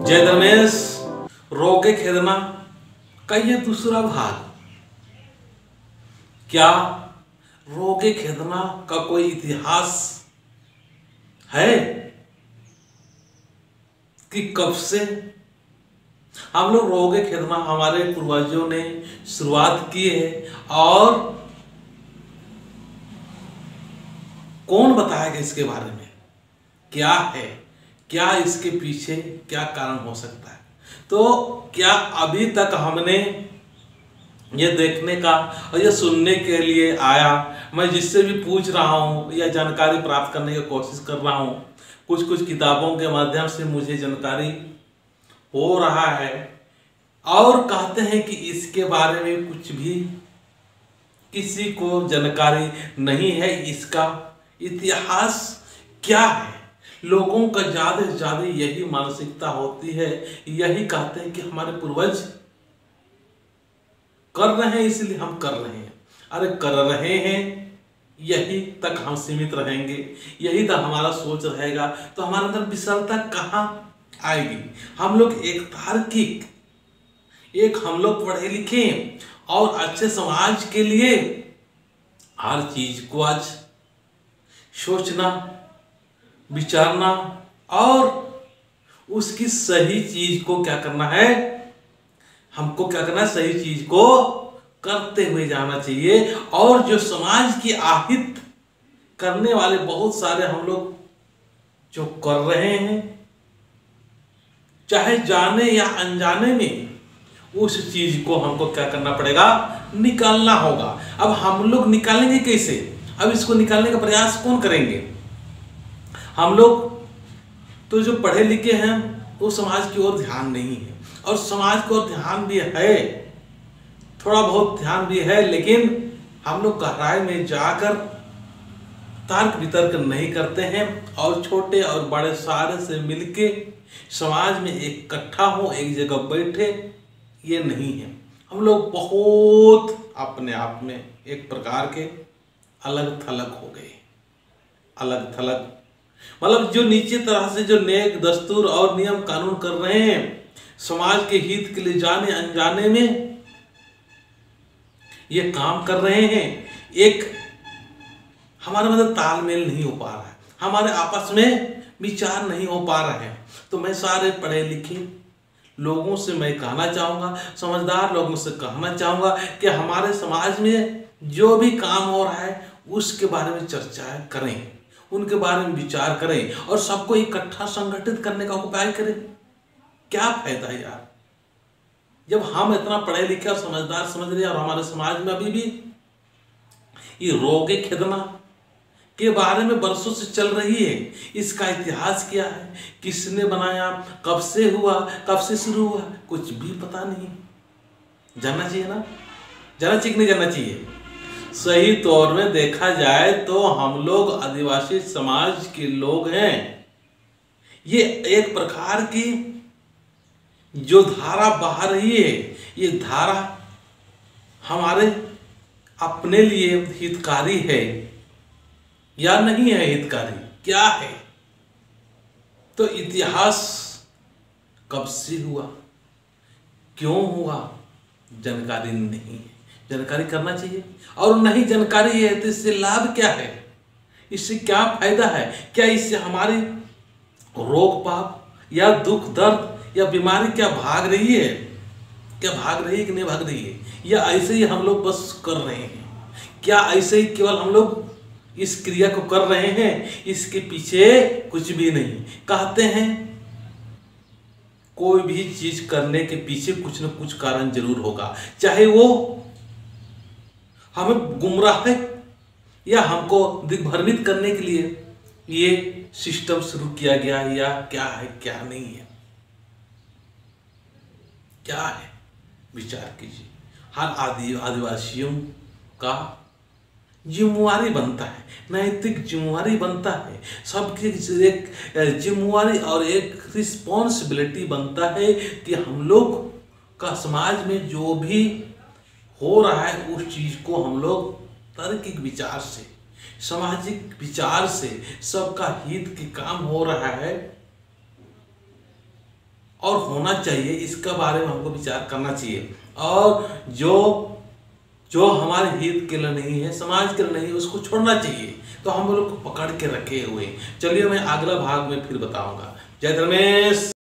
जय धर्मेश। रोके खेदना का ये दूसरा भाग। क्या रोके खेदना का कोई इतिहास है कि कब से हम लोग रोके खेदना हमारे पूर्वजों ने शुरुआत की है और कौन बताएगा इसके बारे में, क्या है, क्या इसके पीछे क्या कारण हो सकता है। तो क्या अभी तक हमने ये देखने का और ये सुनने के लिए आया, मैं जिससे भी पूछ रहा हूँ या जानकारी प्राप्त करने की कोशिश कर रहा हूँ, कुछ किताबों के माध्यम से मुझे जानकारी हो रहा है और कहते हैं कि इसके बारे में कुछ भी किसी को जानकारी नहीं है। इसका इतिहास क्या है, लोगों का ज्यादा से ज्यादा यही मानसिकता होती है, यही कहते हैं कि हमारे पूर्वज कर रहे हैं इसलिए हम कर रहे हैं। अरे कर रहे हैं यही तक हम सीमित रहेंगे, यही तक हमारा सोच रहेगा तो हमारे अंदर विशालता कहाँ आएगी। हम लोग एक तार्किक, हम लोग पढ़े लिखे और अच्छे समाज के लिए हर चीज को आज सोचना, विचारना और उसकी सही चीज को क्या करना है, हमको क्या करना है, सही चीज को करते हुए जाना चाहिए। और जो समाज की आहित करने वाले बहुत सारे हम लोग जो कर रहे हैं, चाहे जाने या अनजाने में, उस चीज को हमको क्या करना पड़ेगा, निकालना होगा। अब हम लोग निकालेंगे कैसे, अब इसको निकालने का प्रयास कौन करेंगे। हम लोग तो जो पढ़े लिखे हैं वो समाज की ओर ध्यान नहीं है, और समाज को ध्यान भी है, थोड़ा बहुत ध्यान भी है, लेकिन हम लोग गहराई में जाकर तर्क वितर्क नहीं करते हैं और छोटे और बड़े सारे से मिलके समाज में इकट्ठा हो, एक जगह बैठे, ये नहीं है। हम लोग बहुत अपने आप में एक प्रकार के अलग थलग हो गए। अलग थलग मतलब जो नीचे तरह से जो नेक दस्तूर और नियम कानून कर रहे हैं समाज के हित के लिए, जाने अनजाने में ये काम कर रहे हैं, एक हमारे मतलब तालमेल नहीं हो पा रहा है, हमारे आपस में विचार नहीं हो पा रहे हैं। तो मैं सारे पढ़े लिखे लोगों से मैं कहना चाहूँगा, समझदार लोगों से कहना चाहूँगा कि हमारे समाज में जो भी काम हो रहा है उसके बारे में चर्चा करें, उनके बारे में विचार करें और सबको इकट्ठा संगठित करने का उपाय करें। क्या फायदा है यार, जब हम इतना पढ़े लिखे और समझदार समझ रहे हैं और हमारे समाज में अभी भी ये रोगे खेदना के बारे में बरसों से चल रही है। इसका इतिहास क्या है, किसने बनाया, कब से हुआ, कब से शुरू हुआ, कुछ भी पता नहीं। जानना चाहिए ना, जानना चाहिए कि नहीं जानना चाहिए। सही तौर में देखा जाए तो हम लोग आदिवासी समाज के लोग हैं। ये एक प्रकार की जो धारा बहा रही है, ये धारा हमारे अपने लिए हितकारी है या नहीं है, हितकारी क्या है। तो इतिहास कब से हुआ, क्यों हुआ, जानकारी नहीं है। जानकारी करना चाहिए, और नहीं जानकारी है तो इससे लाभ क्या है, इससे क्या फायदा है, क्या इससे हमारी रोग पाप या दुख दर्द या बीमारी क्या भाग रही है, क्या भाग रही है कि नहीं भाग रही है, या ऐसे ही हम लोग बस कर रहे हैं, क्या ऐसे ही केवल हम लोग इस क्रिया को कर रहे हैं, इसके पीछे कुछ भी नहीं। कहते हैं कोई भी चीज करने के पीछे कुछ न कुछ कारण जरूर होगा, चाहे वो हमें गुमराह या हमको दिग्भ्रमित करने के लिए ये सिस्टम शुरू किया गया है, या क्या है क्या नहीं है, क्या है, विचार कीजिए। हर आदिवासियों का जिम्मेवारी बनता है, नैतिक जिम्मेवारी बनता है, सबकी एक जिम्मेवारी और एक रिस्पॉन्सिबिलिटी बनता है कि हम लोग का समाज में जो भी हो रहा है उस चीज को हम लोग तार्किक विचार से, सामाजिक विचार से, सबका हित के काम हो रहा है और होना चाहिए, इसके बारे में हमको विचार करना चाहिए। और जो जो हमारे हित के लिए नहीं है, समाज के लिए नहीं है, उसको छोड़ना चाहिए। तो हम लोग को पकड़ के रखे हुए। चलिए मैं अगला भाग में फिर बताऊंगा। जय धर्मेश।